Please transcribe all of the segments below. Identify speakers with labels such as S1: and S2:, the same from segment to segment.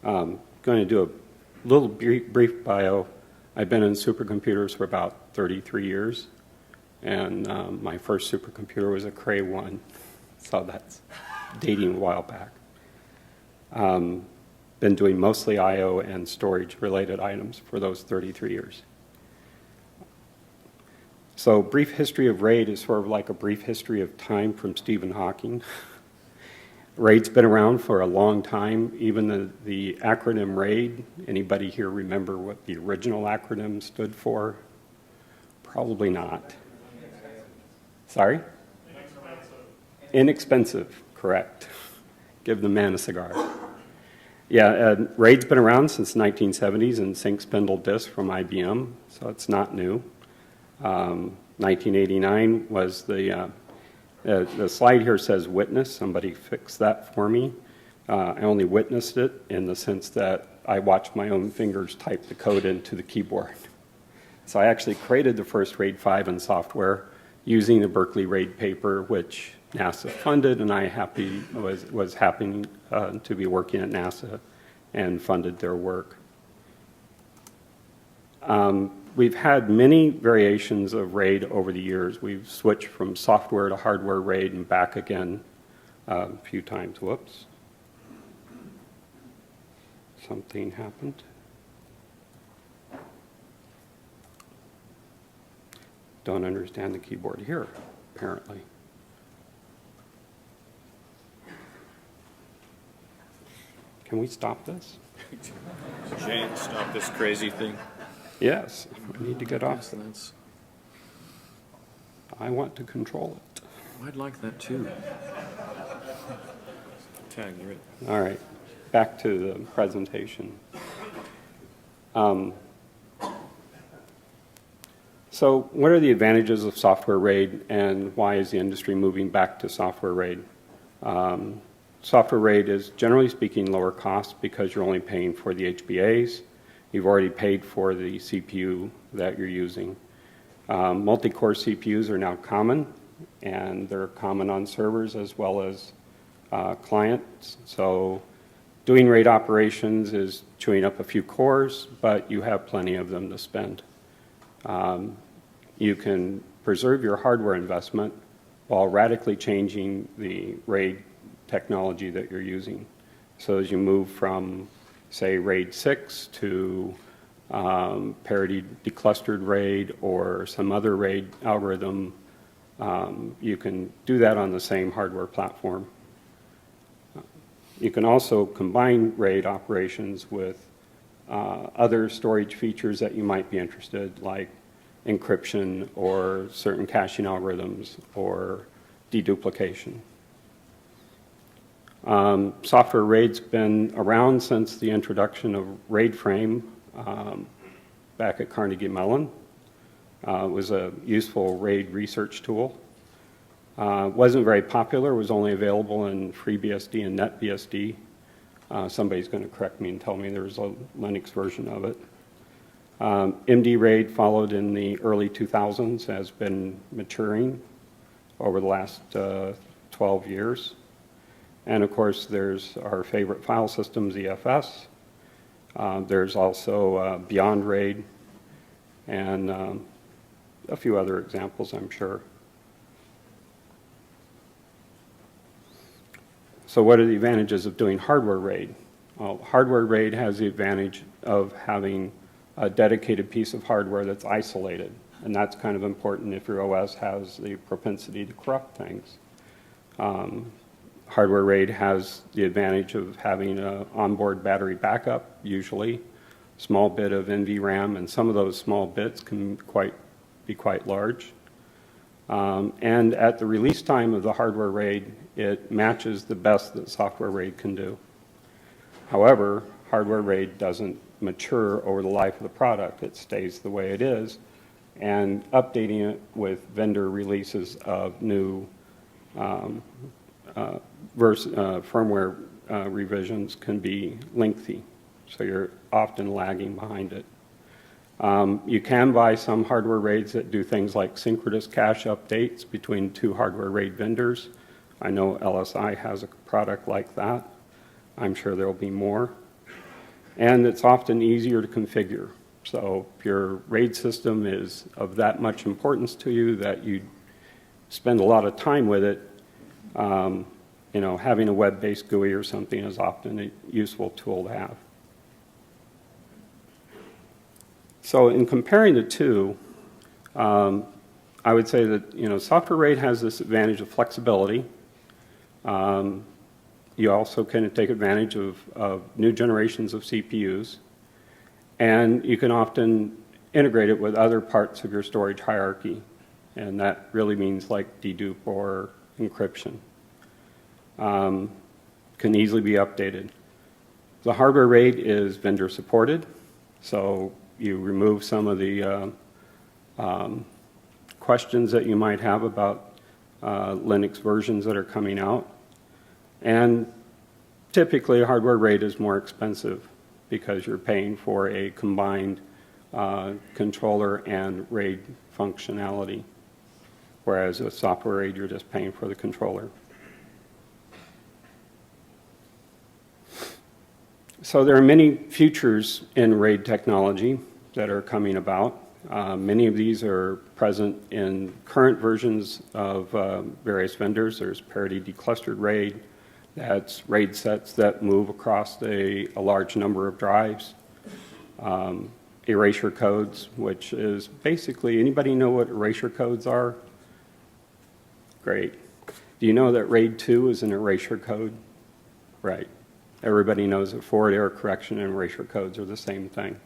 S1: Going to do a little brief bio. I've been in supercomputers for about 33 years, and my first supercomputer was a Cray 1, so that's dating a while back. Been doing mostly I/O and storage-related items for those 33 years. So brief history of RAID is sort of like a brief history of time from Stephen Hawking. RAID's been around for a long time. Even the acronym RAID, anybody here remember what the original acronym stood for? Probably not. Sorry? Inexpensive, correct. Give the man a cigar. Yeah, RAID's been around since the 1970s in sync spindle disk from IBM, so it's not new. 1989 was the slide here says witness. Somebody fixed that for me. I only witnessed it in the sense that I watched my own fingers type the code into the keyboard. So I actually created the first RAID 5 in software using the Berkeley RAID paper, which NASA funded, and I was happy to be working at NASA and funded their work. We've had many variations of RAID over the years. We've switched from software to hardware RAID and back again a few times. Whoops. Something happened. Don't understand the keyboard here, apparently. Can we stop this?
S2: Jane, stop this crazy thing.
S1: Yes, I need to get off this. I want to control it.
S2: I'd like that too. Tag, you're it.
S1: All right, back to the presentation. So what are the advantages of software RAID, and why is the industry moving back to software RAID? Software RAID is, generally speaking, lower cost because you're only paying for the HBAs. You've already paid for the CPU that you're using. Multi-core CPUs are now common, and they're common on servers as well as clients. So doing RAID operations is chewing up a few cores, but you have plenty of them to spend. You can preserve your hardware investment while radically changing the RAID technology that you're using. So as you move from, say, RAID 6 to parity declustered RAID or some other RAID algorithm, you can do that on the same hardware platform. You can also combine RAID operations with other storage features that you might be interested, like encryption or certain caching algorithms or deduplication. Software RAID's been around since the introduction of RAID Frame back at Carnegie Mellon. It was a useful RAID research tool. Wasn't very popular, was only available in FreeBSD and NetBSD. Somebody's going to correct me and tell me there's a Linux version of it. MD RAID followed in the early 2000s, has been maturing over the last 12 years. And of course, there's our favorite file system, ZFS. There's also Beyond RAID and a few other examples, I'm sure. So what are the advantages of doing hardware RAID? Well, hardware RAID has the advantage of having a dedicated piece of hardware that's isolated. And that's kind of important if your OS has the propensity to corrupt things. Hardware RAID has the advantage of having an onboard battery backup, usually, small bit of NVRAM, and some of those small bits can be quite large. And at the release time of the hardware RAID, it matches the best that software RAID can do. However, hardware RAID doesn't mature over the life of the product. It stays the way it is, and updating it with vendor releases of new firmware revisions can be lengthy, so you're often lagging behind it. You can buy some hardware RAIDs that do things like synchronous cache updates between two hardware RAID vendors. I know LSI has a product like that. I'm sure there will be more. and it's often easier to configure. So if your RAID system is of that much importance to you that you spend a lot of time with it, you know, having a web-based GUI or something is often a useful tool to have. So in comparing the two, I would say that, you know, software RAID has this advantage of flexibility. You also can take advantage of new generations of CPUs, and you can often integrate it with other parts of your storage hierarchy, and that really means like dedupe or encryption. Can easily be updated. The hardware RAID is vendor supported, so you remove some of the questions that you might have about Linux versions that are coming out. And typically, hardware RAID is more expensive because you're paying for a combined controller and RAID functionality, whereas with software RAID, you're just paying for the controller. So there are many features in RAID technology that are coming about. Many of these are present in current versions of various vendors. There's parity declustered RAID. That's RAID sets that move across a large number of drives. Erasure codes, which is basically, anybody know what erasure codes are? Great. Do you know that RAID 2 is an erasure code? Right. Everybody knows that forward error correction and erasure codes are the same thing.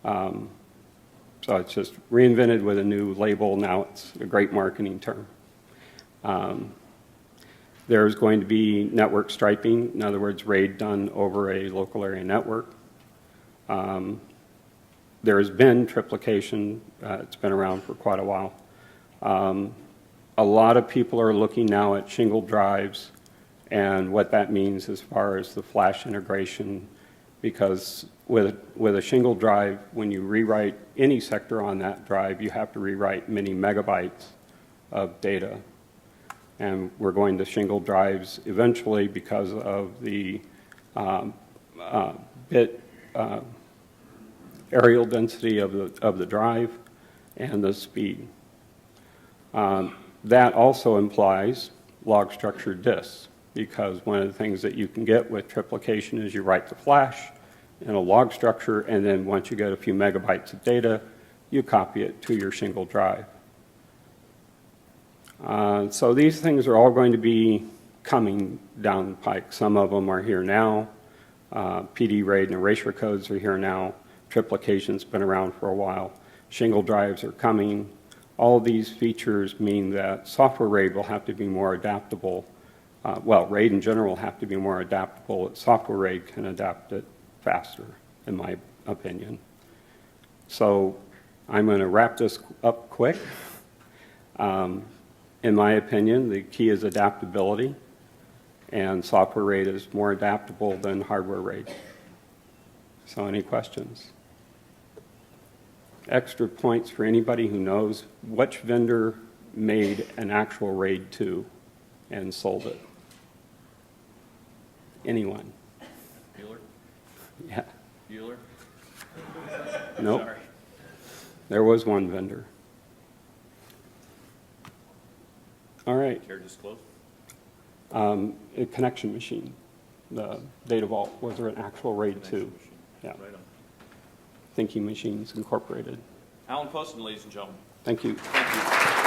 S1: So it's just reinvented with a new label. Now it's a great marketing term. There's going to be network striping, in other words, RAID done over a local area network. There has been triplication. It's been around for quite a while. A lot of people are looking now at shingle drives and what that means as far as the flash integration, because with a shingle drive, when you rewrite any sector on that drive, you have to rewrite many megabytes of data. And we're going to shingle drives eventually because of the bit areal density of the drive and the speed. That also implies log structured disks, because one of the things that you can get with triplication is you write the flash in a log structure, and then once you get a few megabytes of data, you copy it to your shingle drive. So these things are all going to be coming down the pike. Some of them are here now. PD RAID and erasure codes are here now. Triplication's been around for a while. Shingle drives are coming. All of these features mean that software RAID will have to be more adaptable. Well, RAID in general will have to be more adaptable. Software RAID can adapt it faster, in my opinion. So I'm going to wrap this up quick. In my opinion, the key is adaptability, and software RAID is more adaptable than hardware RAID. So any questions? Extra points for anybody who knows which vendor made an actual RAID 2 and sold it. Anyone?
S2: Bueller?
S1: Yeah.
S2: Bueller?
S1: Nope.
S2: Sorry.
S1: There was one vendor. All right.
S2: Care to disclose?
S1: A connection machine. The Data Vault was an actual RAID 2.
S2: Machine.
S1: Yeah.
S2: Right on.
S1: Thinking Machines Incorporated.
S2: Alan Poston, ladies and gentlemen.
S1: Thank you.
S2: Thank you.